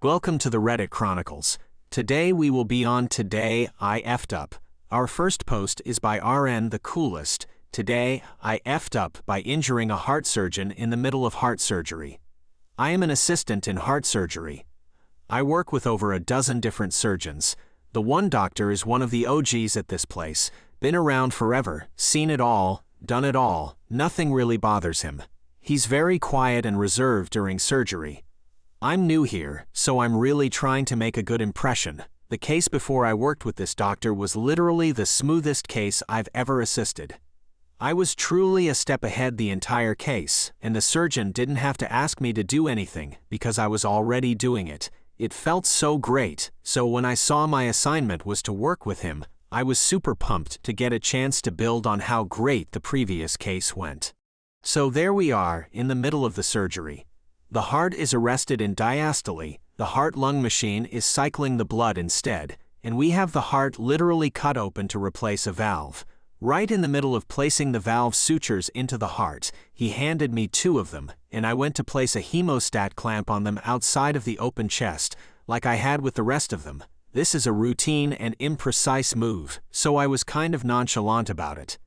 Welcome to the Reddit Chronicles. Today we will be on Today I F'd Up. Our first post is by RN The Coolest. Today I F'd up by injuring a heart surgeon in the middle of heart surgery. I am an assistant in heart surgery. I work with over a dozen different surgeons. The one doctor is one of the OGs at this place, been around forever, seen it all, done it all, nothing really bothers him. He's very quiet and reserved during surgery. I'm new here, so I'm really trying to make a good impression. The case before I worked with this doctor was literally the smoothest case I've ever assisted. I was truly a step ahead the entire case, and the surgeon didn't have to ask me to do anything because I was already doing it. It felt so great, so when I saw my assignment was to work with him, I was super pumped to get a chance to build on how great the previous case went. So there we are, in the middle of the surgery. The heart is arrested in diastole, the heart-lung machine is cycling the blood instead, and we have the heart literally cut open to replace a valve. Right in the middle of placing the valve sutures into the heart, he handed me 2 of them, and I went to place a hemostat clamp on them outside of the open chest, like I had with the rest of them. This is a routine and imprecise move, so I was kind of nonchalant about it.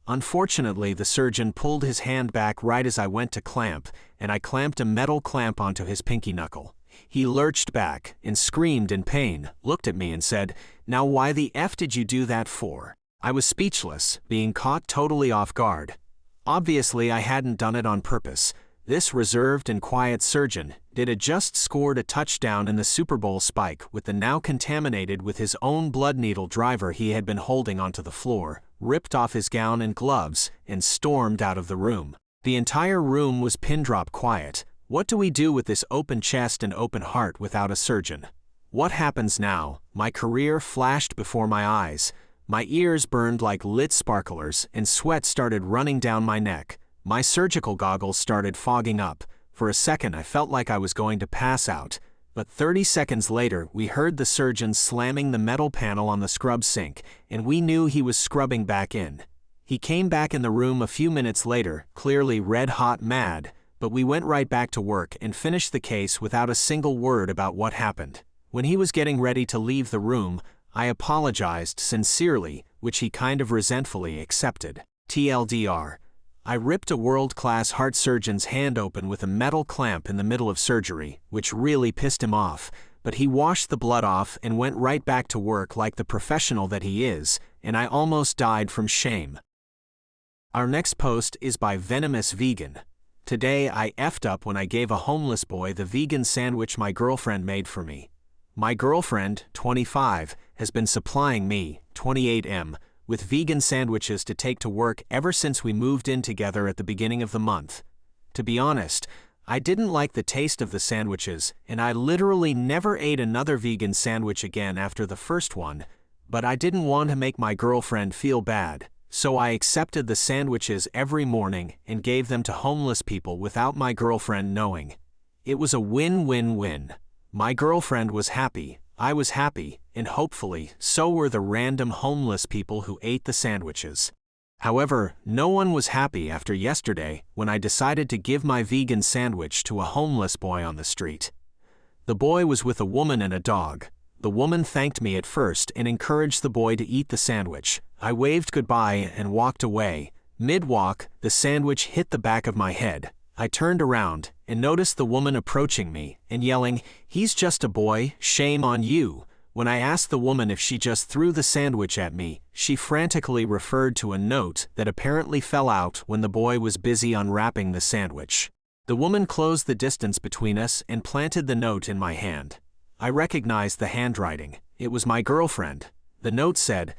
Unfortunately, the surgeon pulled his hand back right as I went to clamp, and I clamped a metal clamp onto his pinky knuckle. He lurched back and screamed in pain, looked at me and said, "Now why the F did you do that for?" I was speechless, being caught totally off guard. Obviously, I hadn't done it on purpose. This reserved and quiet surgeon had just scored a touchdown in the Super Bowl spike with the now contaminated with his own blood needle driver he had been holding onto the floor, ripped off his gown and gloves, and stormed out of the room. The entire room was pin-drop quiet. What do we do with this open chest and open heart without a surgeon? What happens now? My career flashed before my eyes. My ears burned like lit sparklers, and sweat started running down my neck. My surgical goggles started fogging up. For a second I felt like I was going to pass out, but 30 seconds later we heard the surgeon slamming the metal panel on the scrub sink, and we knew he was scrubbing back in. He came back in the room a few minutes later, clearly red-hot mad, but we went right back to work and finished the case without a single word about what happened. When he was getting ready to leave the room, I apologized sincerely, which he kind of resentfully accepted. TLDR. I ripped a world-class heart surgeon's hand open with a metal clamp in the middle of surgery, which really pissed him off, but he washed the blood off and went right back to work like the professional that he is, and I almost died from shame. Our next post is by Venomous Vegan. Today I F'd up when I gave a homeless boy the vegan sandwich my girlfriend made for me. My girlfriend, 25, has been supplying me, 28M, with vegan sandwiches to take to work ever since we moved in together at the beginning of the month. To be honest, I didn't like the taste of the sandwiches, and I literally never ate another vegan sandwich again after the first one, but I didn't want to make my girlfriend feel bad, so I accepted the sandwiches every morning and gave them to homeless people without my girlfriend knowing. It was a win-win-win. My girlfriend was happy, I was happy, and hopefully, so were the random homeless people who ate the sandwiches. However, no one was happy after yesterday when I decided to give my vegan sandwich to a homeless boy on the street. The boy was with a woman and a dog. The woman thanked me at first and encouraged the boy to eat the sandwich. I waved goodbye and walked away. Mid-walk, the sandwich hit the back of my head. I turned around and noticed the woman approaching me and yelling, "He's just a boy, shame on you." When I asked the woman if she just threw the sandwich at me, she frantically referred to a note that apparently fell out when the boy was busy unwrapping the sandwich. The woman closed the distance between us and planted the note in my hand. I recognized the handwriting. It was my girlfriend. The note said,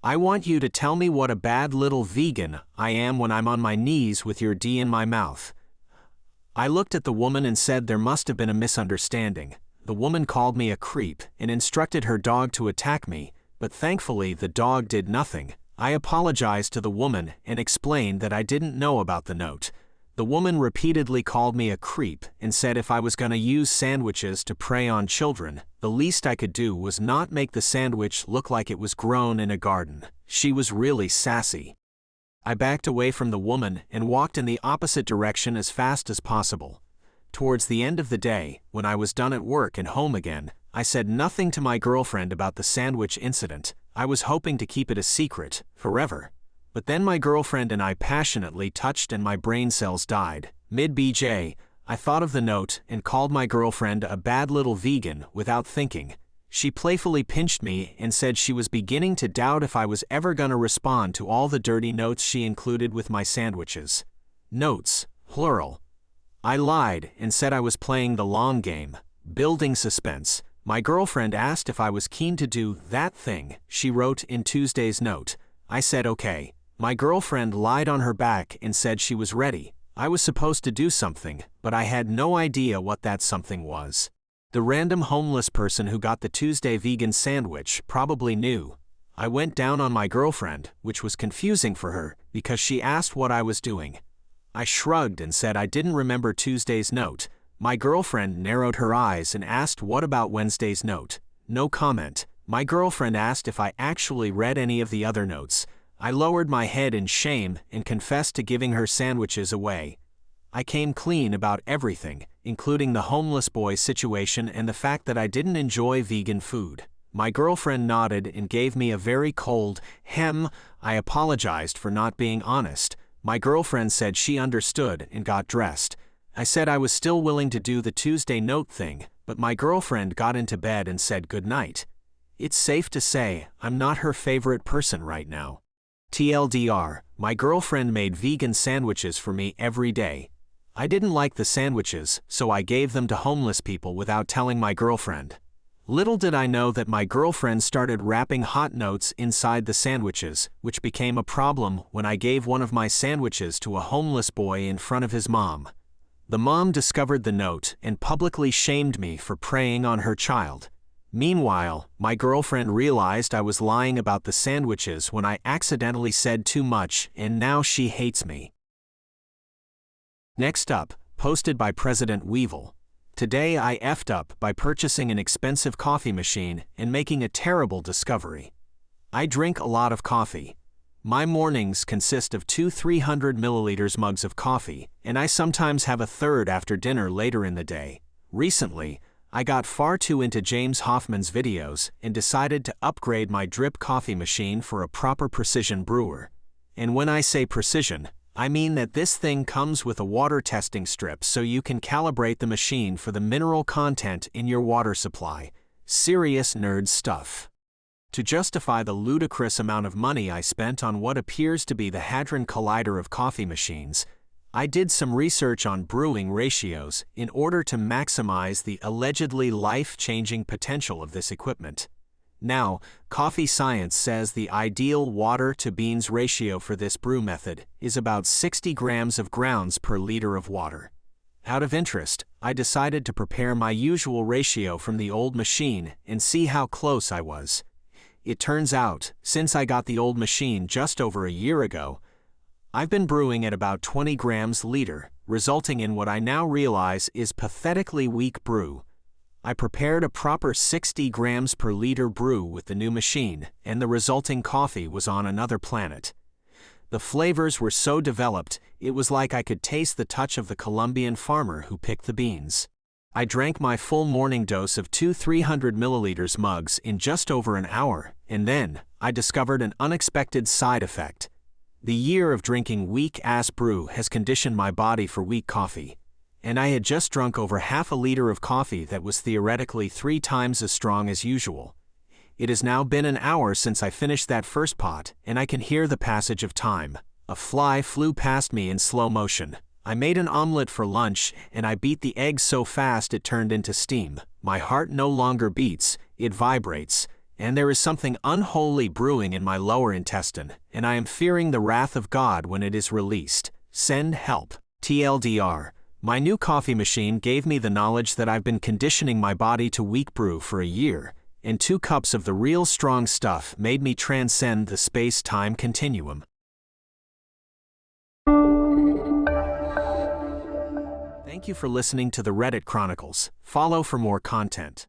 "I want you to tell me what a bad little vegan I am when I'm on my knees with your D in my mouth." I looked at the woman and said there must have been a misunderstanding. The woman called me a creep and instructed her dog to attack me, but thankfully the dog did nothing. I apologized to the woman and explained that I didn't know about the note. The woman repeatedly called me a creep and said if I was going to use sandwiches to prey on children, the least I could do was not make the sandwich look like it was grown in a garden. She was really sassy. I backed away from the woman and walked in the opposite direction as fast as possible. Towards the end of the day, when I was done at work and home again, I said nothing to my girlfriend about the sandwich incident. I was hoping to keep it a secret, forever. But then my girlfriend and I passionately touched and my brain cells died. Mid-BJ, I thought of the note and called my girlfriend a bad little vegan without thinking. She playfully pinched me and said she was beginning to doubt if I was ever gonna respond to all the dirty notes she included with my sandwiches. Notes, plural. I lied and said I was playing the long game, building suspense. My girlfriend asked if I was keen to do that thing she wrote in Tuesday's note. I said okay. My girlfriend lied on her back and said she was ready. I was supposed to do something, but I had no idea what that something was. The random homeless person who got the Tuesday vegan sandwich probably knew. I went down on my girlfriend, which was confusing for her, because she asked what I was doing. I shrugged and said I didn't remember Tuesday's note. My girlfriend narrowed her eyes and asked what about Wednesday's note. No comment. My girlfriend asked if I actually read any of the other notes. I lowered my head in shame and confessed to giving her sandwiches away. I came clean about everything, including the homeless boy situation and the fact that I didn't enjoy vegan food. My girlfriend nodded and gave me a very cold hem. I apologized for not being honest. My girlfriend said she understood and got dressed. I said I was still willing to do the Tuesday note thing, but my girlfriend got into bed and said goodnight. It's safe to say I'm not her favorite person right now. TLDR, my girlfriend made vegan sandwiches for me every day. I didn't like the sandwiches, so I gave them to homeless people without telling my girlfriend. Little did I know that my girlfriend started wrapping hot notes inside the sandwiches, which became a problem when I gave one of my sandwiches to a homeless boy in front of his mom. The mom discovered the note and publicly shamed me for preying on her child. Meanwhile, my girlfriend realized I was lying about the sandwiches when I accidentally said too much, and now she hates me. Next up, posted by President Weevil. Today I effed up by purchasing an expensive coffee machine and making a terrible discovery. I drink a lot of coffee. My mornings consist of 2 300 milliliters mugs of coffee, and I sometimes have a third after dinner later in the day. Recently, I got far too into James Hoffman's videos and decided to upgrade my drip coffee machine for a proper precision brewer. And when I say precision, I mean that this thing comes with a water testing strip so you can calibrate the machine for the mineral content in your water supply. Serious nerd stuff. To justify the ludicrous amount of money I spent on what appears to be the Hadron Collider of coffee machines, I did some research on brewing ratios in order to maximize the allegedly life-changing potential of this equipment. Now, coffee science says the ideal water-to-beans ratio for this brew method is about 60 grams of grounds per liter of water. Out of interest, I decided to prepare my usual ratio from the old machine and see how close I was. It turns out, since I got the old machine just over a year ago, I've been brewing at about 20 grams liter, resulting in what I now realize is pathetically weak brew. I prepared a proper 60 grams per liter brew with the new machine, and the resulting coffee was on another planet. The flavors were so developed, it was like I could taste the touch of the Colombian farmer who picked the beans. I drank my full morning dose of 2 300 milliliters mugs in just over an hour, and then I discovered an unexpected side effect. The year of drinking weak-ass brew has conditioned my body for weak coffee, and I had just drunk over half a liter of coffee that was theoretically 3 times as strong as usual. It has now been an hour since I finished that first pot, and I can hear the passage of time. A fly flew past me in slow motion. I made an omelet for lunch, and I beat the egg so fast it turned into steam. My heart no longer beats, it vibrates, and there is something unholy brewing in my lower intestine, and I am fearing the wrath of God when it is released. Send help. TLDR. My new coffee machine gave me the knowledge that I've been conditioning my body to weak brew for a year, and 2 cups of the real strong stuff made me transcend the space-time continuum. Thank you for listening to the Reddit Chronicles. Follow for more content.